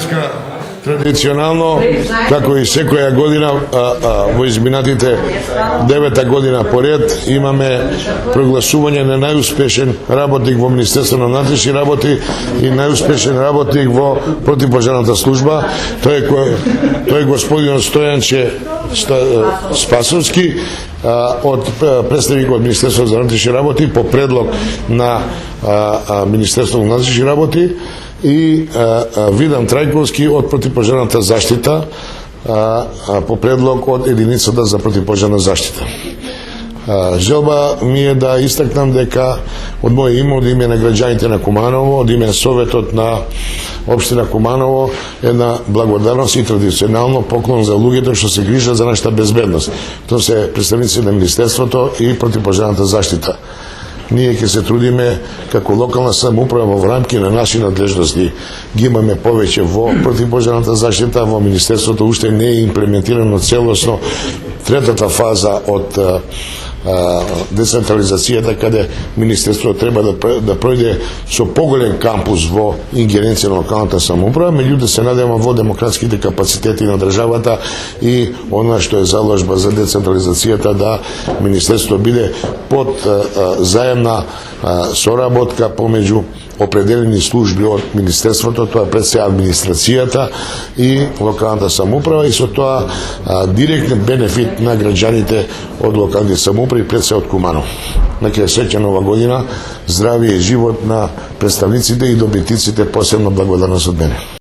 денеска традиционално, како и секоја година, во изминатите 9 година поред, имаме прогласување на најуспешен работник во Министерство на внатрешни работи и најуспешен работник во противпожарната служба. Тој е господин Стојанче Спасовски, од представник од Министерство за внатрешни работи по предлог на Министерство на внатрешни работи и Видан Трајковски од противпожарната заштита по предлог од единицата за противпожарна заштита. Желба ми е да истакнам дека од моје име, од име на граѓаните на Куманово, од име на Советот на Општина Куманово, една благодарност и традиционално поклон за луѓето што се грижат за нашата безбедност. Тоа се представници на Министерството и противпожарната заштита. Ние ќе се трудиме како локална самоуправа во рамки на наши надлежности. Ги имаме повеќе во противпожарната заштита, во Министерството уште не е имплементирано целосно третата фаза од децентрализацијата, каде Министерството треба да пројде со поголем кампус во ингеренција на локалната самоуправа, меѓутоа се надевам во демократските капацитети на државата и она што е заложба за децентрализацијата, да Министерството биде под заемна соработка помеѓу определени служби од Министерството, тоа пред се администрацијата и локалната самоуправа, и со тоа директен бенефит на граѓаните од локалните самоуправи, пред се од Куманово. Нека е среќна нова година, здравие и живот на представниците и добитниците, посебно благодарност од мене.